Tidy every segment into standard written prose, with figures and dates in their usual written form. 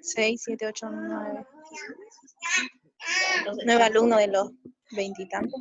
6, 7, 8, 9. 9 alumnos de los 20 y tantos.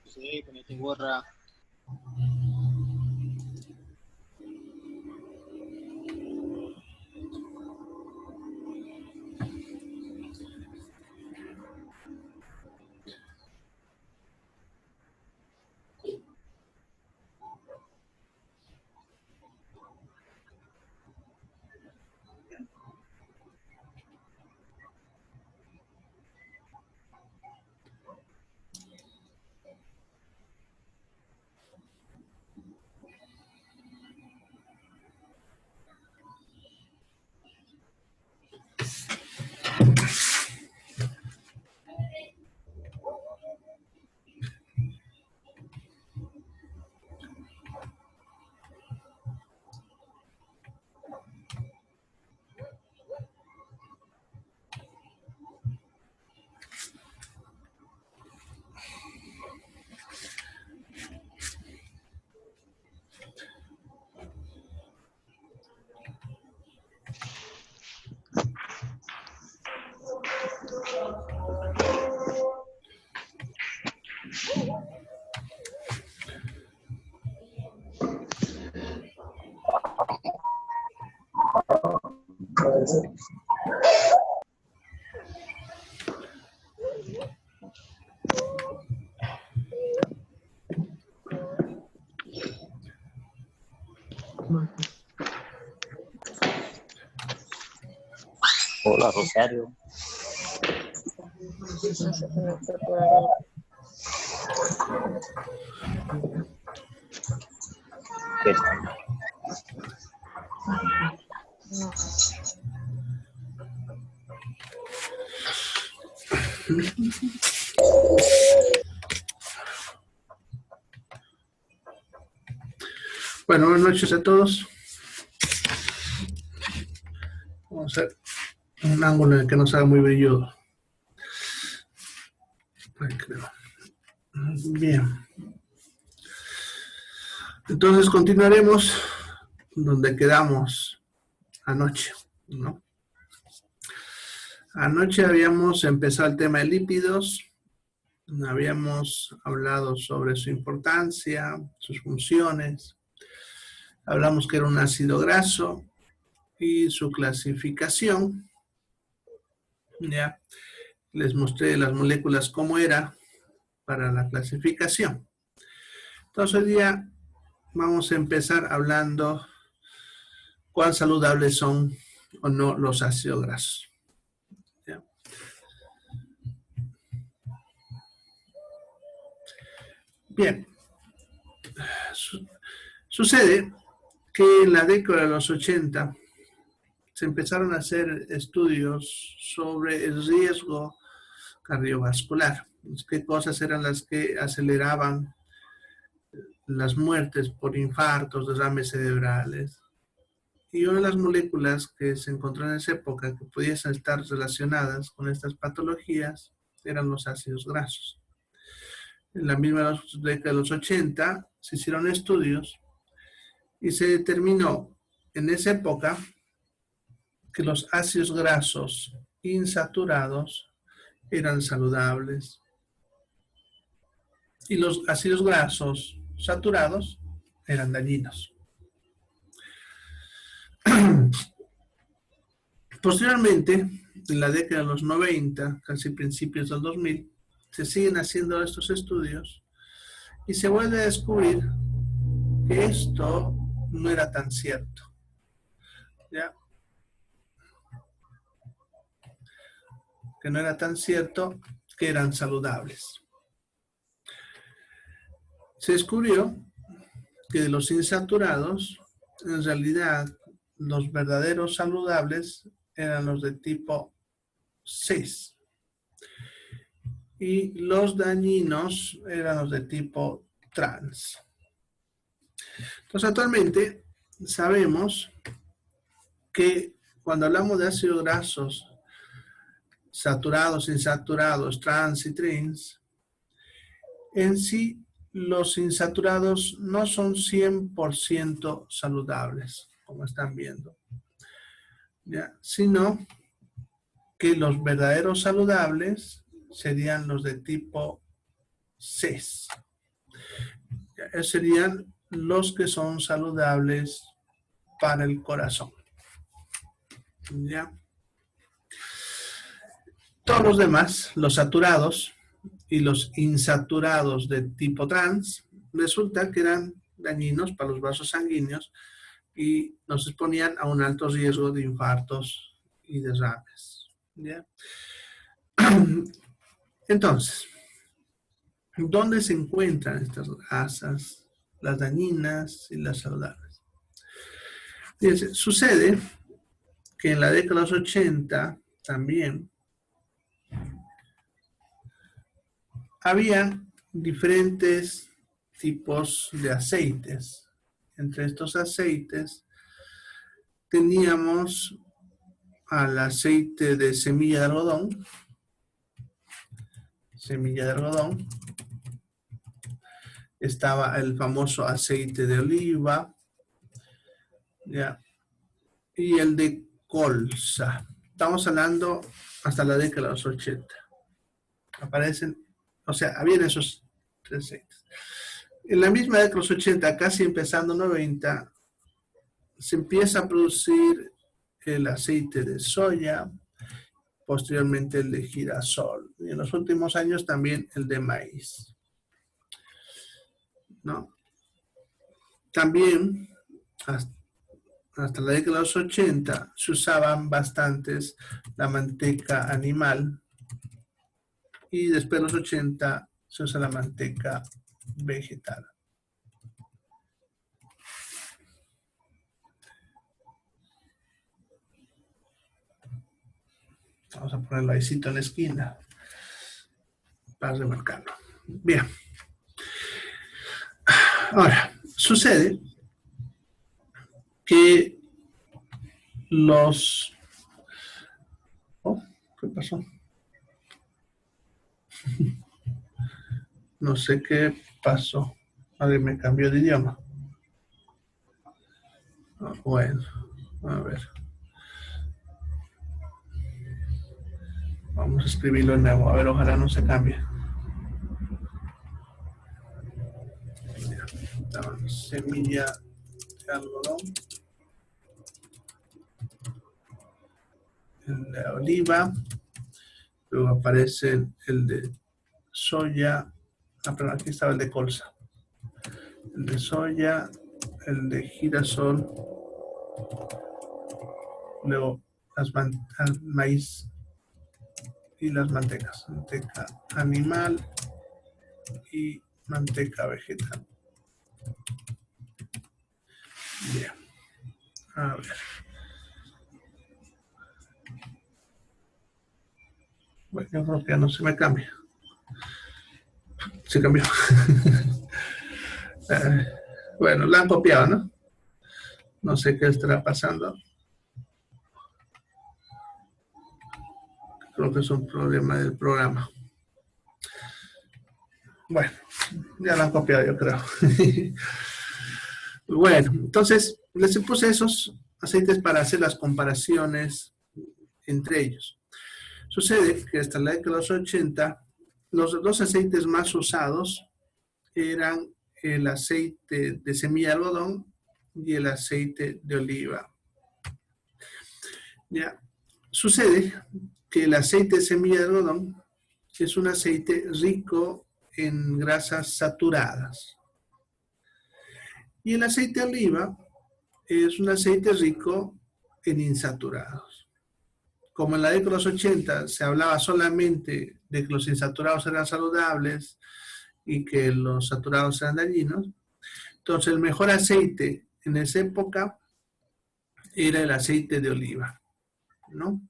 Sí, con esta gorra. Hola, Rosario. ¿Qué tal? Bueno, buenas noches a todos. Vamos a hacer un ángulo en el que nos haga muy brilludo. Ahí creo. Bien. Entonces continuaremos donde quedamos anoche, ¿no? Anoche habíamos empezado el tema de lípidos, habíamos hablado sobre su importancia, sus funciones, hablamos que era un ácido graso y su clasificación, ya les mostré las moléculas cómo era para la clasificación. Entonces hoy día vamos a empezar hablando cuán saludables son o no los ácidos grasos. ¿Ya? Bien. Sucede que en la década de los 80 se empezaron a hacer estudios sobre el riesgo cardiovascular. ¿Qué cosas eran las que aceleraban las muertes por infartos, derrames cerebrales? Y una de las moléculas que se encontró en esa época que pudiesen estar relacionadas con estas patologías eran los ácidos grasos. En la misma década de los 80 se hicieron estudios y se determinó en esa época que los ácidos grasos insaturados eran saludables y los ácidos grasos saturados eran dañinos. Posteriormente, en la década de los 90, casi principios del 2000, se siguen haciendo estos estudios y se vuelve a descubrir que esto no era tan cierto. ¿Ya? Que no era tan cierto que eran saludables. Se descubrió que de los insaturados, en realidad, los verdaderos saludables eran los de tipo 6. Y los dañinos eran los de tipo trans. Entonces, actualmente sabemos que cuando hablamos de ácidos grasos saturados, insaturados, trans y trins, en sí los insaturados no son 100% saludables, como están viendo, ¿ya? Sino que los verdaderos saludables serían los de tipo cis. Esos serían los que son saludables para el corazón. ¿Ya? Todos los demás, los saturados y los insaturados de tipo trans, resulta que eran dañinos para los vasos sanguíneos y nos exponían a un alto riesgo de infartos y derrames. ¿Ya? Entonces, ¿dónde se encuentran estas grasas, las dañinas y las saludables? Fíjense, sucede que en la década de los 80 también había diferentes tipos de aceites. Entre estos aceites teníamos al aceite de semilla de algodón, estaba el famoso aceite de oliva, ¿ya? Y el de colza. Estamos hablando hasta la década de los 80. Aparecen, o sea, habían esos tres aceites. En la misma década de los 80, casi empezando 90, se empieza a producir el aceite de soya, posteriormente el de girasol, y en los últimos años también el de maíz, ¿no? También, hasta la década de los 80, se usaban bastantes la manteca animal, y después de los 80 se usa la manteca vegetal. Vamos a ponerlo ahí en la esquina para remarcarlo. Bien. Ahora, sucede que los... Oh, ¿qué pasó? No sé qué pasó. Alguien me cambió de idioma. Bueno, a ver. Vamos a escribirlo de nuevo. A ver, ojalá no se cambie. Semilla de algodón. El de oliva. Luego aparece el de soya. Ah, perdón, aquí estaba el de colza. El de soya, el de girasol. Luego el maíz y las mantecas. Manteca animal y manteca vegetal. Bien. A ver. Bueno, yo creo que ya no se me cambia. Se cambió. Bueno, la han copiado, ¿no? No sé qué estará pasando. Creo que es un problema del programa. Bueno, ya lo han copiado, yo creo. Bueno, entonces les puse esos aceites para hacer las comparaciones entre ellos. Sucede que hasta la década de los 80, los dos aceites más usados eran el aceite de semilla de algodón y el aceite de oliva. Ya. Sucede que el aceite de semilla de algodón es un aceite rico en grasas saturadas. Y el aceite de oliva es un aceite rico en insaturados. Como en la década de los 80 se hablaba solamente de que los insaturados eran saludables y que los saturados eran dañinos, entonces el mejor aceite en esa época era el aceite de oliva, ¿no?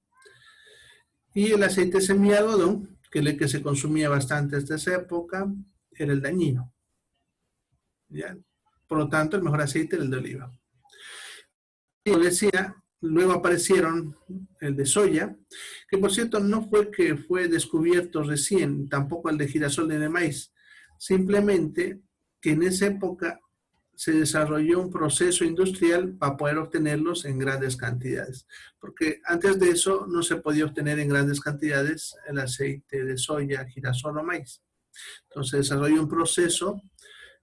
Y el aceite de semilla de algodón, que es el que se consumía bastante hasta esa época, era el dañino, ¿ya? Por lo tanto, el mejor aceite era el de oliva. Y como decía, luego aparecieron el de soya, que por cierto no fue que fue descubierto recién, tampoco el de girasol ni de maíz, simplemente que en esa época se desarrolló un proceso industrial para poder obtenerlos en grandes cantidades, porque antes de eso no se podía obtener en grandes cantidades el aceite de soya, girasol o maíz. Entonces se desarrolló un proceso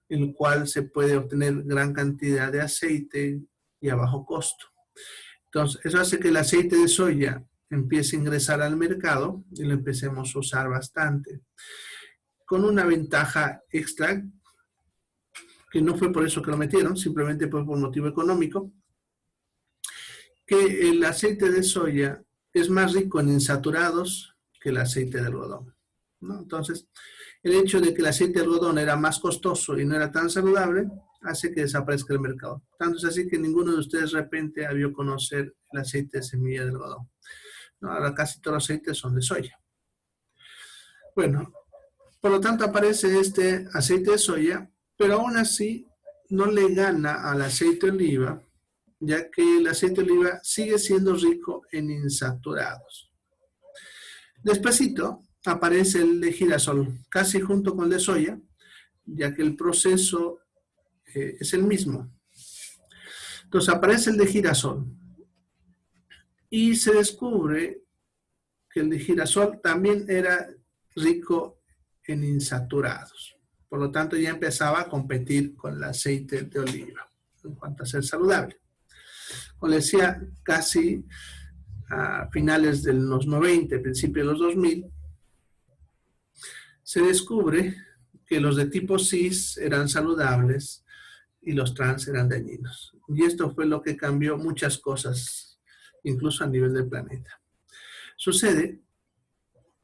en el cual se puede obtener gran cantidad de aceite y a bajo costo. Entonces eso hace que el aceite de soya empiece a ingresar al mercado y lo empecemos a usar bastante, con una ventaja extra, que no fue por eso que lo metieron, simplemente fue por motivo económico, que el aceite de soya es más rico en insaturados que el aceite de algodón, ¿no? Entonces, el hecho de que el aceite de algodón era más costoso y no era tan saludable, hace que desaparezca el mercado. Tanto es así que ninguno de ustedes de repente ha debido conocer el aceite de semilla de algodón, ¿no? Ahora casi todos los aceites son de soya. Bueno, por lo tanto aparece este aceite de soya, pero aún así no le gana al aceite de oliva, ya que el aceite de oliva sigue siendo rico en insaturados. Despacito aparece el de girasol, casi junto con el de soya, ya que el proceso es el mismo. Entonces aparece el de girasol y se descubre que el de girasol también era rico en insaturados. Por lo tanto, ya empezaba a competir con el aceite de oliva en cuanto a ser saludable. Como les decía, casi a finales de los 90, principios de los 2000, se descubre que los de tipo cis eran saludables y los trans eran dañinos. Y esto fue lo que cambió muchas cosas, incluso a nivel del planeta. Sucede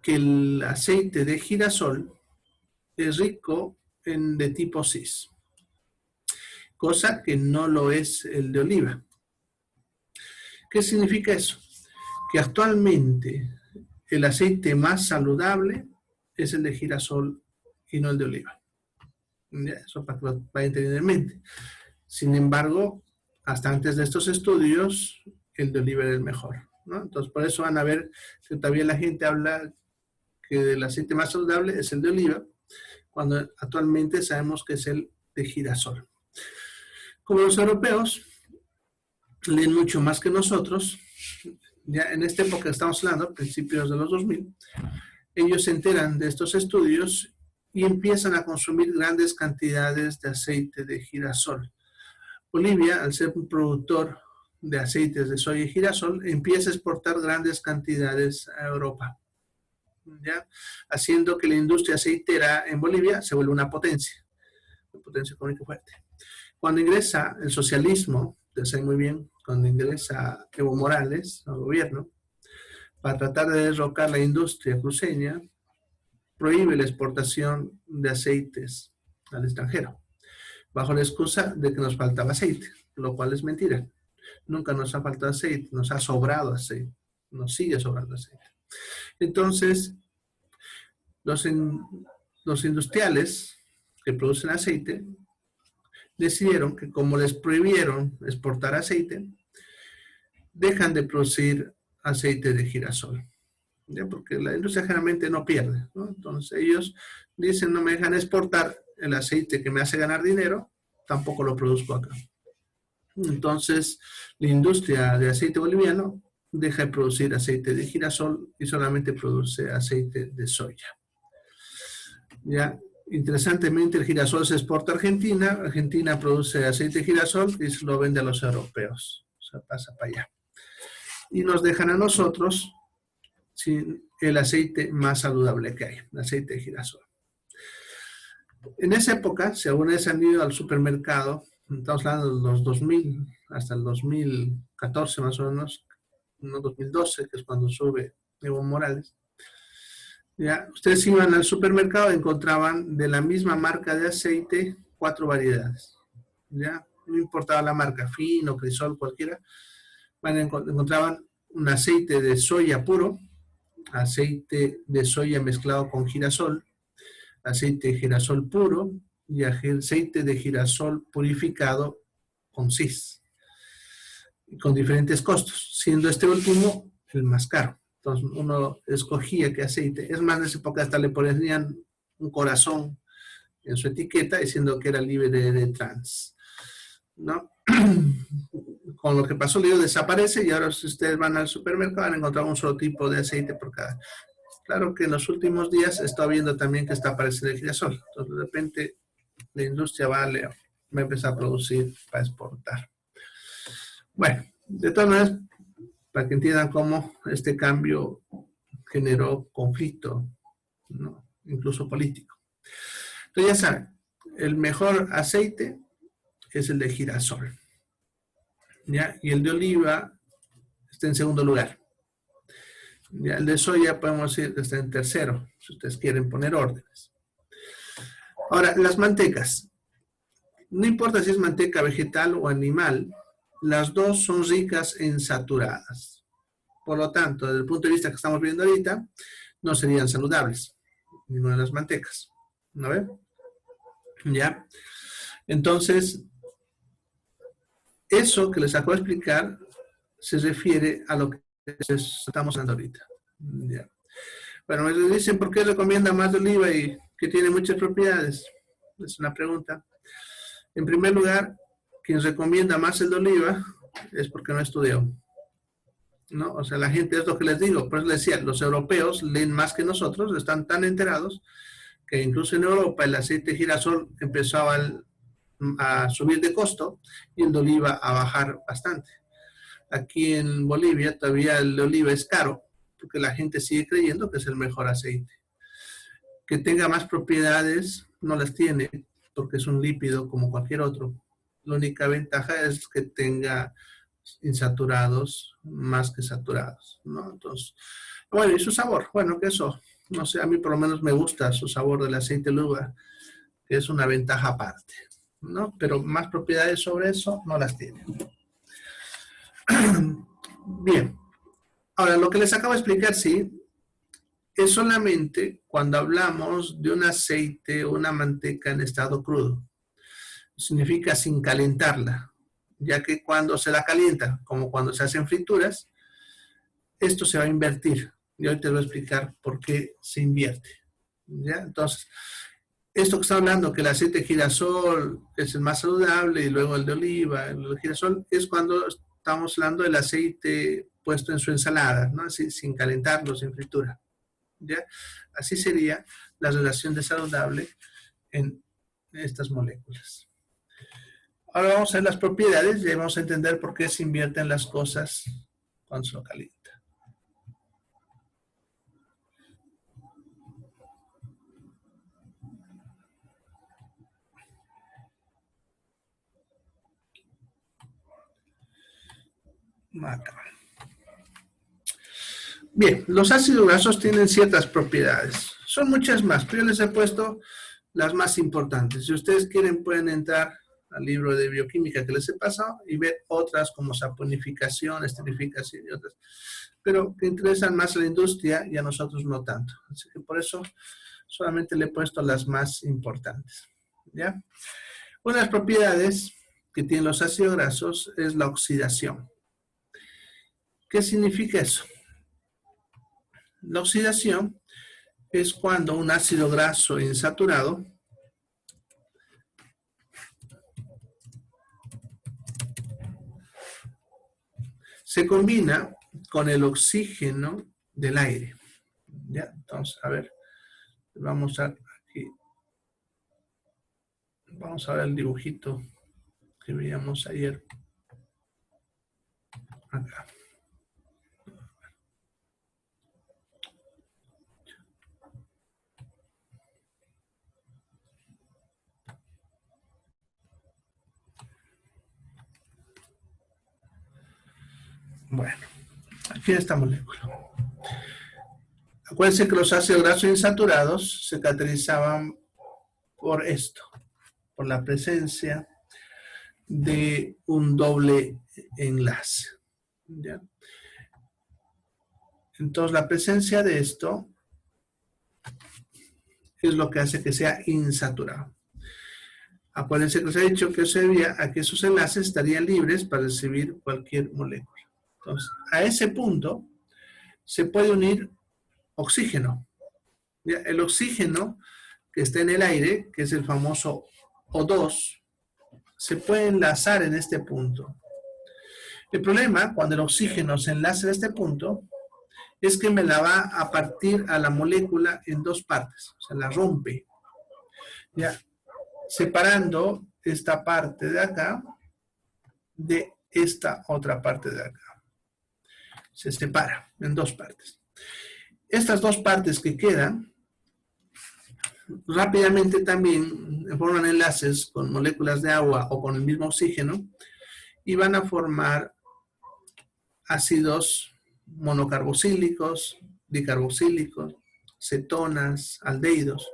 que el aceite de girasol es rico en de tipo cis, cosa que no lo es el de oliva. ¿Qué significa eso? Que actualmente el aceite más saludable es el de girasol y no el de oliva. Ya, eso para que lo vayan teniendo en mente. Sin embargo, hasta antes de estos estudios, el de oliva era el mejor, ¿no? Entonces, por eso van a ver que todavía la gente habla que el aceite más saludable es el de oliva, cuando actualmente sabemos que es el de girasol. Como los europeos leen mucho más que nosotros, ya en esta época que estamos hablando, principios de los 2000, ellos se enteran de estos estudios y empiezan a consumir grandes cantidades de aceite de girasol. Bolivia, al ser un productor de aceites de soya y girasol, empieza a exportar grandes cantidades a Europa, ¿ya? Haciendo que la industria aceitera en Bolivia se vuelva una potencia económica fuerte. Cuando ingresa el socialismo, ustedes saben muy bien, cuando ingresa Evo Morales al gobierno, para tratar de derrocar la industria cruceña, prohíbe la exportación de aceites al extranjero, bajo la excusa de que nos faltaba aceite, lo cual es mentira. Nunca nos ha faltado aceite, nos ha sobrado aceite, nos sigue sobrando aceite. Entonces, los industriales que producen aceite decidieron que como les prohibieron exportar aceite, dejan de producir aceite de girasol, ¿ya? Porque la industria generalmente no pierde, ¿no? Entonces ellos dicen, no me dejan exportar el aceite que me hace ganar dinero, tampoco lo produzco acá. Entonces la industria de aceite boliviano deja de producir aceite de girasol y solamente produce aceite de soya. Ya, interesantemente el girasol se exporta a Argentina, Argentina produce aceite de girasol y se lo vende a los europeos, o sea, pasa para allá. Y nos dejan a nosotros sin el aceite más saludable que hay, el aceite de girasol. En esa época, si alguna vez han ido al supermercado, estamos hablando de los 2000 hasta el 2014 más o menos, no 2012, que es cuando sube Evo Morales. Ya, ustedes iban al supermercado y encontraban de la misma marca de aceite 4 variedades. Ya, no importaba la marca, Fino, Crisol, cualquiera. Bueno, encontraban un aceite de soya puro, aceite de soya mezclado con girasol, aceite de girasol puro y aceite de girasol purificado con CIS, con diferentes costos, siendo este último el más caro. Entonces uno escogía qué aceite. Es más, en esa época hasta le ponían un corazón en su etiqueta diciendo que era libre de trans, ¿no? Con lo que pasó, el lío desaparece y ahora si ustedes van al supermercado van a encontrar un solo tipo de aceite por cada. Claro que en los últimos días está viendo también que está apareciendo el girasol. Entonces de repente la industria va a empezar a producir para exportar. Bueno, de todas maneras, para que entiendan cómo este cambio generó conflicto, ¿no? Incluso político. Entonces ya saben, el mejor aceite es el de girasol, ¿ya? Y el de oliva está en segundo lugar. ¿Ya? El de soya podemos decir que está en tercero, si ustedes quieren poner órdenes. Ahora, las mantecas. No importa si es manteca vegetal o animal, las dos son ricas en saturadas. Por lo tanto, desde el punto de vista que estamos viendo ahorita, no serían saludables, ninguna de las mantecas. ¿No ven? ¿Ya? Entonces, eso que les acabo de explicar se refiere a lo que estamos hablando ahorita. ¿Ya? Bueno, me dicen, ¿por qué recomienda más de oliva y que tiene muchas propiedades? Es una pregunta. En primer lugar, quien recomienda más el de oliva es porque no estudió, ¿no? O sea, la gente, es lo que les digo, pues les decía, los europeos leen más que nosotros, están tan enterados que incluso en Europa el aceite de girasol empezó a subir de costo y el de oliva a bajar bastante. Aquí en Bolivia todavía el de oliva es caro porque la gente sigue creyendo que es el mejor aceite. Que tenga más propiedades no las tiene porque es un lípido como cualquier otro. La única ventaja es que tenga insaturados más que saturados, ¿no? Entonces, bueno, y su sabor, bueno, que eso, no sé, a mí por lo menos me gusta su sabor del aceite de uva, que es una ventaja aparte, ¿no? Pero más propiedades sobre eso no las tiene. Bien, ahora lo que les acabo de explicar, sí, es solamente cuando hablamos de un aceite o una manteca en estado crudo. Significa sin calentarla, ya que cuando se la calienta, como cuando se hacen frituras, esto se va a invertir. Y hoy te voy a explicar por qué se invierte. ¿Ya? Entonces, esto que está hablando, que el aceite de girasol es el más saludable y luego el de oliva, el de girasol, es cuando estamos hablando del aceite puesto en su ensalada, ¿no? Así, sin calentarlo, sin fritura. ¿Ya? Así sería la relación de saludable en estas moléculas. Ahora vamos a ver las propiedades y vamos a entender por qué se invierten las cosas cuando se lo calienta. Acá. Bien, los ácidos grasos tienen ciertas propiedades. Son muchas más, pero yo les he puesto las más importantes. Si ustedes quieren, pueden entrar al libro de bioquímica que les he pasado y ver otras como saponificación, esterificación y otras, pero que interesan más a la industria y a nosotros no tanto. Así que por eso solamente le he puesto las más importantes. ¿Ya? Una de las propiedades que tienen los ácidos grasos es la oxidación. ¿Qué significa eso? La oxidación es cuando un ácido graso insaturado se combina con el oxígeno del aire. ¿Ya? Entonces, a ver, vamos a aquí. Vamos a ver el dibujito que veíamos ayer. Acá. Bueno, aquí esta molécula. Acuérdense que los ácidos grasos insaturados se caracterizaban por esto, por la presencia de un doble enlace. ¿Ya? Entonces, la presencia de esto es lo que hace que sea insaturado. Acuérdense que os he dicho que se debía a que esos enlaces estarían libres para recibir cualquier molécula. Entonces, a ese punto se puede unir oxígeno. ¿Ya? El oxígeno que está en el aire, que es el famoso O2, se puede enlazar en este punto. El problema, cuando el oxígeno se enlaza en este punto, es que me la va a partir a la molécula en dos partes, o sea, la rompe. ¿Ya? Separando esta parte de acá de esta otra parte de acá. Se separa en dos partes. Estas dos partes que quedan, rápidamente también forman enlaces con moléculas de agua o con el mismo oxígeno y van a formar ácidos monocarboxílicos, dicarboxílicos, cetonas, aldehídos,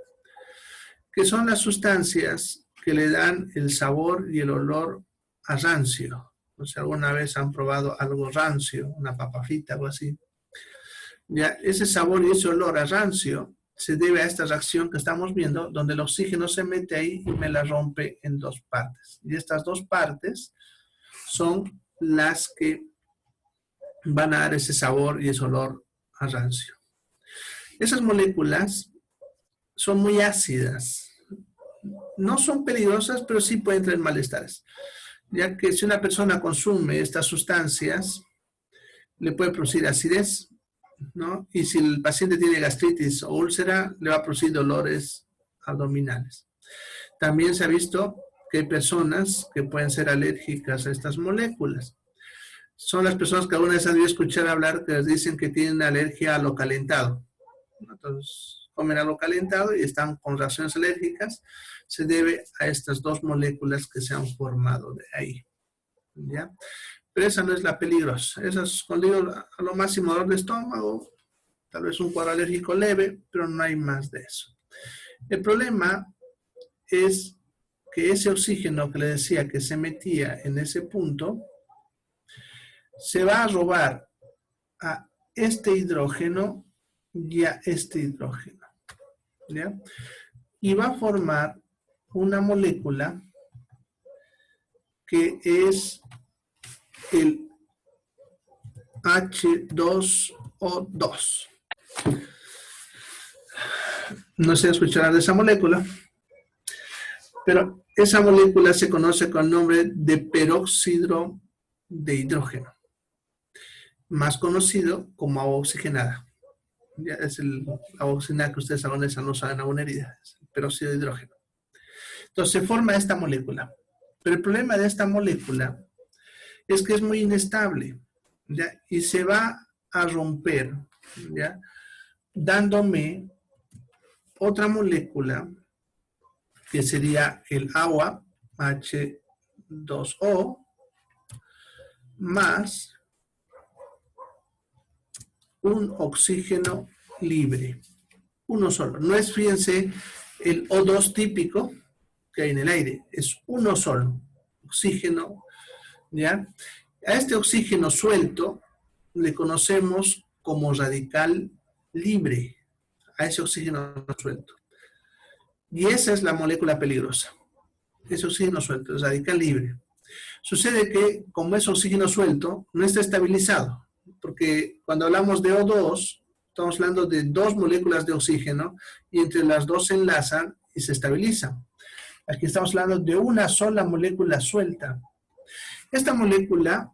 que son las sustancias que le dan el sabor y el olor a rancio. O sea, alguna vez han probado algo rancio, una papa frita, algo así. Ya, ese sabor y ese olor a rancio se debe a esta reacción que estamos viendo, donde el oxígeno se mete ahí y me la rompe en dos partes. Y estas dos partes son las que van a dar ese sabor y ese olor a rancio. Esas moléculas son muy ácidas. No son peligrosas, pero sí pueden traer malestares. Ya que si una persona consume estas sustancias, le puede producir acidez, ¿no? Y si el paciente tiene gastritis o úlcera, le va a producir dolores abdominales. También se ha visto que hay personas que pueden ser alérgicas a estas moléculas. Son las personas que alguna vez han debido escuchar hablar que les dicen que tienen alergia a lo calentado. Entonces, comen algo calentado y están con reacciones alérgicas. Se debe a estas dos moléculas que se han formado de ahí. ¿Ya? Pero esa no es la peligrosa. Esa es cuando a lo máximo dolor de estómago, tal vez un cuadro alérgico leve, pero no hay más de eso. El problema es que ese oxígeno que le decía que se metía en ese punto, se va a robar a este hidrógeno y a este hidrógeno. ¿Ya? Y va a formar una molécula que es el H2O2. No sé escuchar de esa molécula, pero esa molécula se conoce con el nombre de peróxido de hidrógeno, más conocido como agua oxigenada. Ya es el agua oxigenada que ustedes aún no saben a una herida, es el peróxido de hidrógeno. Entonces se forma esta molécula, pero el problema de esta molécula es que es muy inestable, ¿ya? Y se va a romper, ¿ya? Dándome otra molécula que sería el agua H2O más un oxígeno libre, uno solo. No es, fíjense, el O2 típico que hay en el aire, es uno solo, oxígeno. ¿Ya? A este oxígeno suelto le conocemos como radical libre, a ese oxígeno suelto. Y esa es la molécula peligrosa, ese oxígeno suelto, es radical libre. Sucede que como es oxígeno suelto, no está estabilizado, porque cuando hablamos de O2, estamos hablando de dos moléculas de oxígeno y entre las dos se enlazan y se estabilizan. Aquí estamos hablando de una sola molécula suelta. Esta molécula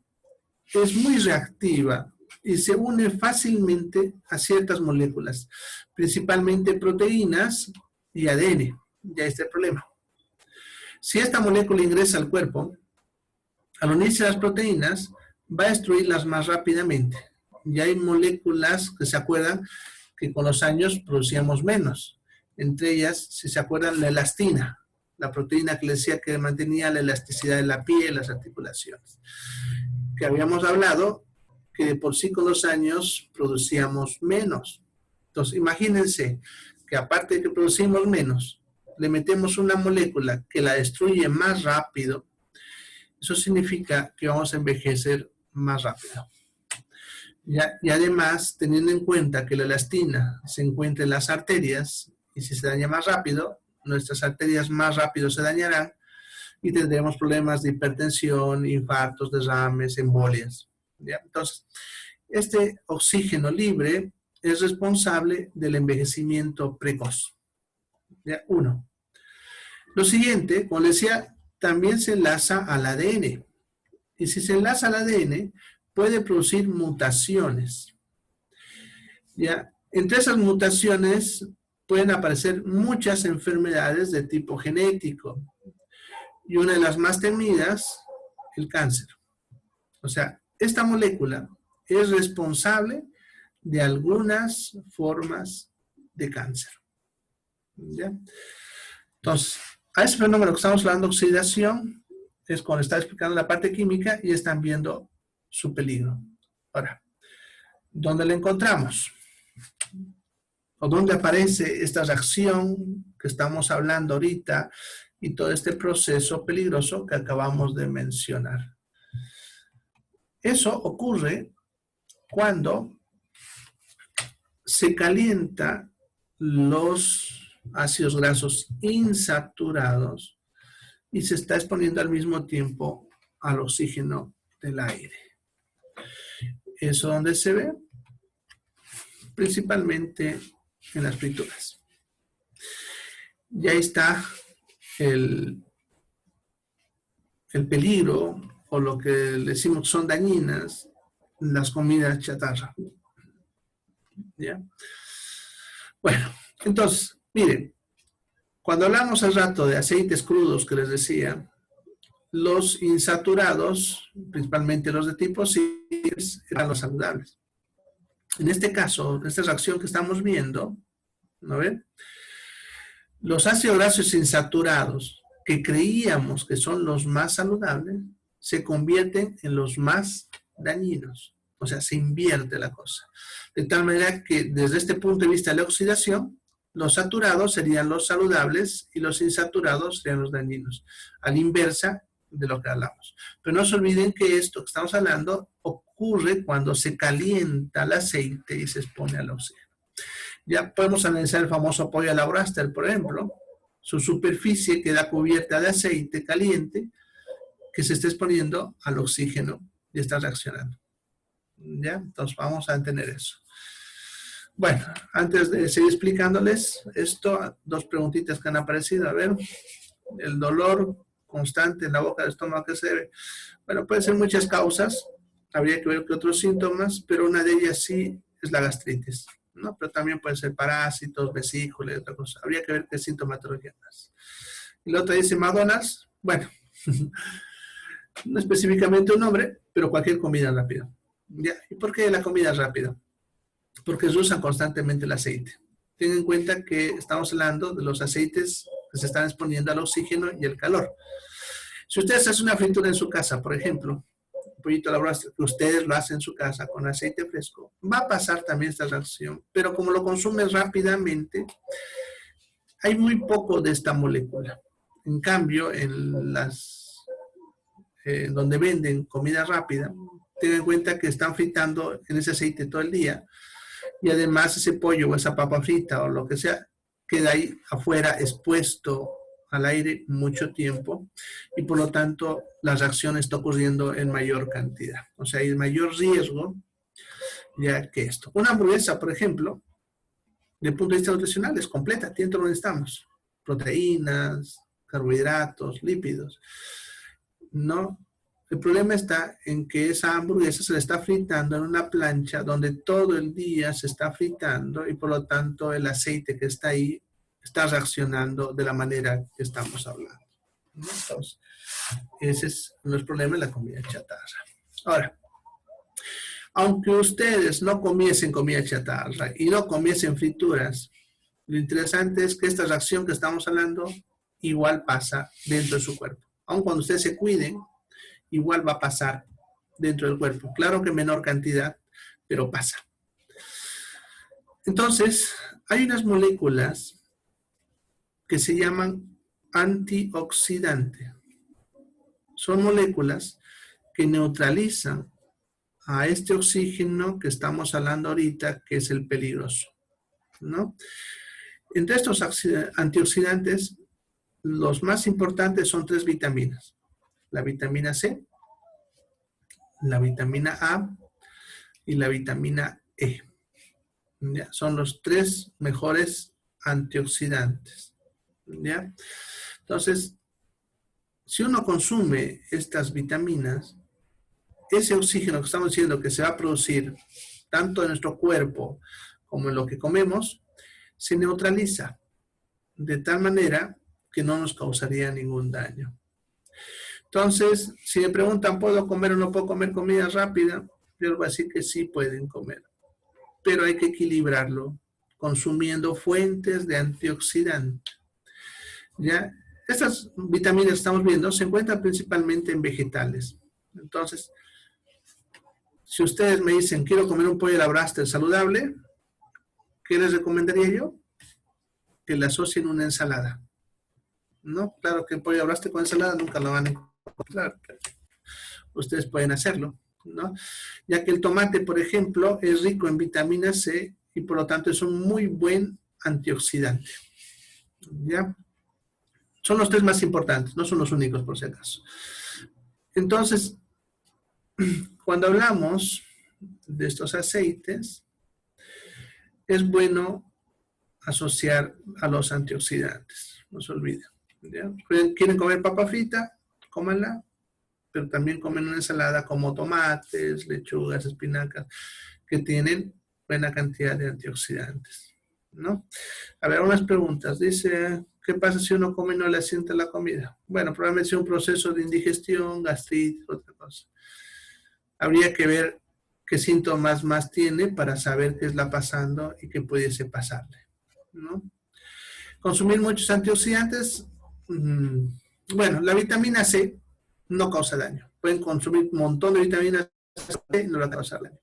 es muy reactiva y se une fácilmente a ciertas moléculas, principalmente proteínas y ADN. Ya está el problema. Si esta molécula ingresa al cuerpo, al unirse a las proteínas, va a destruirlas más rápidamente. Y hay moléculas que se acuerdan que con los años producíamos menos. Entre ellas, si se acuerdan, la elastina, la proteína que les decía que mantenía la elasticidad de la piel, las articulaciones. Que habíamos hablado que por sí con los años producíamos menos. Entonces, imagínense que aparte de que producimos menos, le metemos una molécula que la destruye más rápido. Eso significa que vamos a envejecer más rápido. Y además, teniendo en cuenta que la elastina se encuentra en las arterias, y si se daña más rápido, nuestras arterias más rápido se dañarán y tendremos problemas de hipertensión, infartos, derrames, embolias. ¿Ya? Entonces, este oxígeno libre es responsable del envejecimiento precoz. ¿Ya? 1. Lo siguiente, como les decía, también se enlaza al ADN. Y si se enlaza al ADN, puede producir mutaciones. ¿Ya? Entre esas mutaciones pueden aparecer muchas enfermedades de tipo genético. Y una de las más temidas, el cáncer. O sea, esta molécula es responsable de algunas formas de cáncer. ¿Ya? Entonces, a ese fenómeno que estamos hablando, oxidación, es cuando está explicando la parte química y están viendo su peligro. Ahora, ¿dónde la encontramos? ¿O dónde aparece esta reacción que estamos hablando ahorita y todo este proceso peligroso que acabamos de mencionar? Eso ocurre cuando se calienta los ácidos grasos insaturados y se está exponiendo al mismo tiempo al oxígeno del aire. ¿Eso dónde se ve? Principalmente en las frituras. Y ahí está el peligro, o lo que decimos son dañinas, las comidas chatarra. ¿Ya? Bueno, entonces, miren, cuando hablamos al rato de aceites crudos que les decía, los insaturados, principalmente los de tipo CIS, eran los saludables. En este caso, esta reacción que estamos viendo, ¿no ven? Los ácidos grasos insaturados, que creíamos que son los más saludables, se convierten en los más dañinos. O sea, se invierte la cosa. De tal manera que desde este punto de vista de la oxidación, los saturados serían los saludables y los insaturados serían los dañinos. A la inversa de lo que hablamos. Pero no se olviden que esto que estamos hablando ocurre cuando se calienta el aceite y se expone al oxígeno. Ya podemos analizar el famoso pollo a la Brewster, por ejemplo. Su superficie queda cubierta de aceite caliente que se está exponiendo al oxígeno y está reaccionando. ¿Ya? Entonces vamos a entender eso. Bueno, antes de seguir explicándoles esto, dos preguntitas que han aparecido. A ver, el dolor constante en la boca del estómago, ¿qué se debe? Bueno, puede ser muchas causas. Habría que ver qué otros síntomas, pero una de ellas sí es la gastritis, ¿no? Pero también puede ser parásitos, vesícula y otra cosa. Habría que ver qué sintomatología más. Y la otra dice McDonald's. Bueno, no específicamente un nombre, pero cualquier comida rápida. ¿Ya? ¿Y por qué la comida rápida? Porque se usan constantemente el aceite. Ten en cuenta que estamos hablando de los aceites que se están exponiendo al oxígeno y el calor. Si ustedes hacen una fritura en su casa, por ejemplo, un pollito a la brasa, que ustedes lo hacen en su casa con aceite fresco, va a pasar también esta reacción, pero como lo consumen rápidamente, hay muy poco de esta molécula. En cambio, en las donde venden comida rápida, ten en cuenta que están fritando en ese aceite todo el día y además ese pollo o esa papa frita o lo que sea queda ahí afuera expuesto al aire mucho tiempo y por lo tanto la reacción está ocurriendo en mayor cantidad. O sea, hay mayor riesgo ya que esto. Una hamburguesa, por ejemplo, desde el punto de vista nutricional es completa, tiene todo lo que necesitamos. Proteínas, carbohidratos, lípidos. No. El problema está en que esa hamburguesa se le está fritando en una plancha donde todo el día se está fritando y por lo tanto el aceite que está ahí está reaccionando de la manera que estamos hablando. Entonces, ese es el problema de la comida chatarra. Ahora, aunque ustedes no comiesen comida chatarra y no comiesen frituras, lo interesante es que esta reacción que estamos hablando igual pasa dentro de su cuerpo. Aun cuando ustedes se cuiden, igual va a pasar dentro del cuerpo. Claro que menor cantidad, pero pasa. Entonces, hay unas moléculas que se llaman antioxidantes. Son moléculas que neutralizan a este oxígeno que estamos hablando ahorita, que es el peligroso, ¿no? Entre estos antioxidantes, los más importantes son 3 vitaminas. La vitamina C, la vitamina A y la vitamina E. ¿Ya? Son los 3 mejores antioxidantes. ¿Ya? Entonces, si uno consume estas vitaminas, ese oxígeno que estamos diciendo que se va a producir tanto en nuestro cuerpo como en lo que comemos, se neutraliza de tal manera que no nos causaría ningún daño. Entonces, si me preguntan, ¿puedo comer o no puedo comer comida rápida? Yo les voy a decir que sí pueden comer, pero hay que equilibrarlo consumiendo fuentes de antioxidantes. ¿Ya? Estas vitaminas que estamos viendo se encuentran principalmente en vegetales. Entonces, si ustedes me dicen, quiero comer un pollo a la braster saludable, ¿qué les recomendaría yo? Que le asocien una ensalada. ¿No? Claro que el pollo a la braster con ensalada nunca lo van a encontrar. Ustedes pueden hacerlo, ¿no? Ya que el tomate, por ejemplo, es rico en vitamina C y por lo tanto es un muy buen antioxidante. ¿Ya? Son los 3 más importantes, no son los únicos por si acaso. Entonces, cuando hablamos de estos aceites, es bueno asociar a los antioxidantes, no se olviden. ¿Ya? ¿Quieren comer papa frita? Cómanla, pero también comen una ensalada como tomates, lechugas, espinacas, que tienen buena cantidad de antioxidantes, ¿no? A ver, unas preguntas. Dice, ¿qué pasa si uno come y no le asienta la comida? Bueno, probablemente sea un proceso de indigestión, gastritis, otra cosa. Habría que ver qué síntomas más tiene para saber qué está pasando y qué pudiese pasarle, ¿no? Consumir muchos antioxidantes, bueno, la vitamina C no causa daño. Pueden consumir un montón de vitaminas C y no va a causar daño.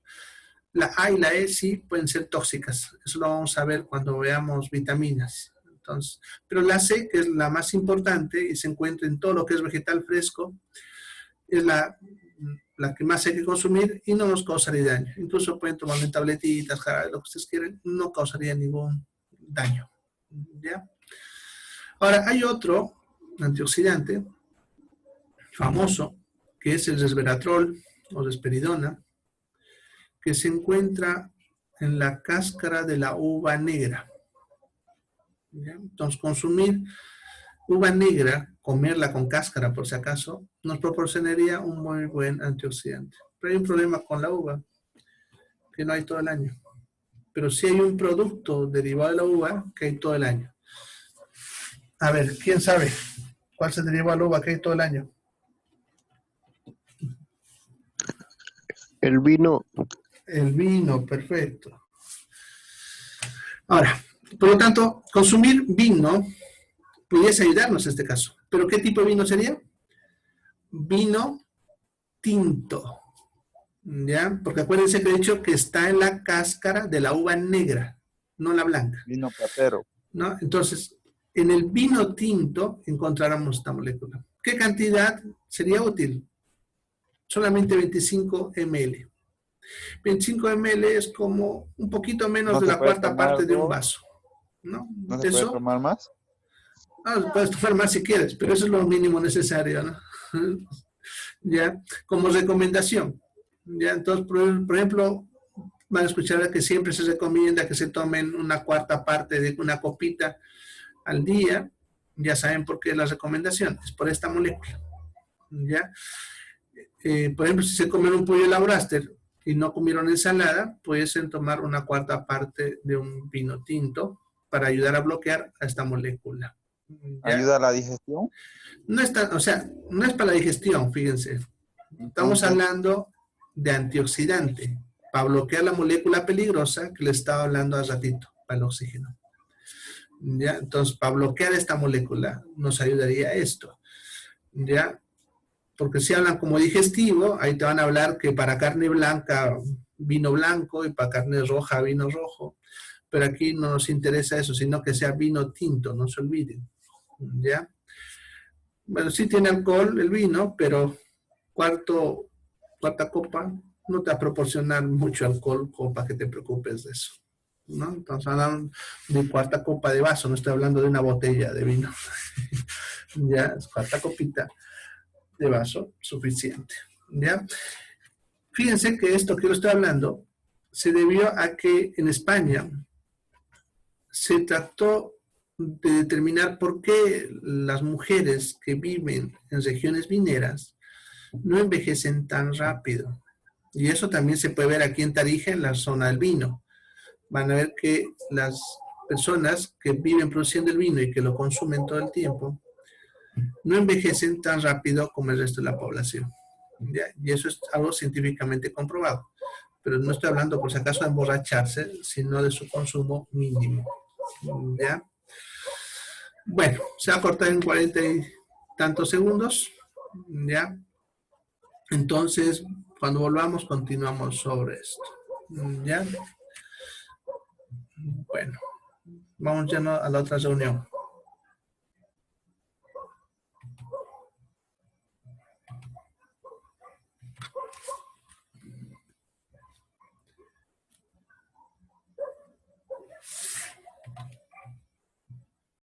La A y la E sí pueden ser tóxicas. Eso lo vamos a ver cuando veamos vitaminas. Entonces, pero la C, que es la más importante y se encuentra en todo lo que es vegetal fresco, es la que más hay que consumir y no nos causaría daño. Incluso pueden tomar tabletitas, jarabe, lo que ustedes quieran, no causaría ningún daño. ¿Ya? Ahora, hay otro antioxidante famoso, que es el resveratrol o risperidona, que se encuentra en la cáscara de la uva negra. ¿Ya? Entonces, consumir uva negra, comerla con cáscara por si acaso, nos proporcionaría un muy buen antioxidante. Pero hay un problema con la uva, que no hay todo el año. Pero sí hay un producto derivado de la uva que hay todo el año. A ver, ¿quién sabe cuál se deriva de la uva que hay todo el año? El vino. El vino, perfecto. Ahora, por lo tanto, consumir vino pudiese ayudarnos en este caso. ¿Pero qué tipo de vino sería? Vino tinto. ¿Ya? Porque acuérdense que he dicho que está en la cáscara de la uva negra, no la blanca. Vino platero. ¿No? Entonces, en el vino tinto encontráramos esta molécula. ¿Qué cantidad sería útil? Solamente 25 ml. 25 ml es como un poquito menos de la cuarta parte de un vaso. ¿No? ¿No se puede tomar más? No, puedes tomar más si quieres, pero eso es lo mínimo necesario, ¿no? Ya, como recomendación. Ya, entonces, por ejemplo, van a escuchar que siempre se recomienda que se tomen una cuarta parte de una copita al día. Ya saben por qué es la recomendación, es por esta molécula. ¿Ya? Por ejemplo, si se comen un pollo a la braster y no comieron ensalada, pueden tomar una cuarta parte de un vino tinto para ayudar a bloquear a esta molécula. ¿Ya? ¿Ayuda a la digestión? No está, o sea, no es para la digestión, fíjense. Estamos hablando de antioxidante para bloquear la molécula peligrosa que le estaba hablando hace ratito, para el oxígeno. ¿Ya? Entonces, para bloquear esta molécula nos ayudaría esto. ¿Ya? Porque si hablan como digestivo, ahí te van a hablar que para carne blanca, vino blanco, y para carne roja, vino rojo. Pero aquí no nos interesa eso, sino que sea vino tinto, no se olviden. ¿Ya? Bueno, sí tiene alcohol el vino, pero cuarta copa no te va a proporcionar mucho alcohol como para que te preocupes de eso, ¿no? Entonces hablando de cuarta copa de vaso, no estoy hablando de una botella de vino. Ya, es cuarta copita de vaso suficiente. ¿Ya? Fíjense que esto que yo estoy hablando se debió a que en España se trató de determinar por qué las mujeres que viven en regiones mineras no envejecen tan rápido. Y eso también se puede ver aquí en Tarija, en la zona del vino. Van a ver que las personas que viven produciendo el vino y que lo consumen todo el tiempo, no envejecen tan rápido como el resto de la población. ¿Ya? Y eso es algo científicamente comprobado. Pero no estoy hablando por si acaso de emborracharse, sino de su consumo mínimo. ¿Ya? Bueno, se va a cortar en 40 y tantos segundos. ¿Ya? Entonces, cuando volvamos, continuamos sobre esto. ¿Ya? Bueno, vamos ya a la otra reunión.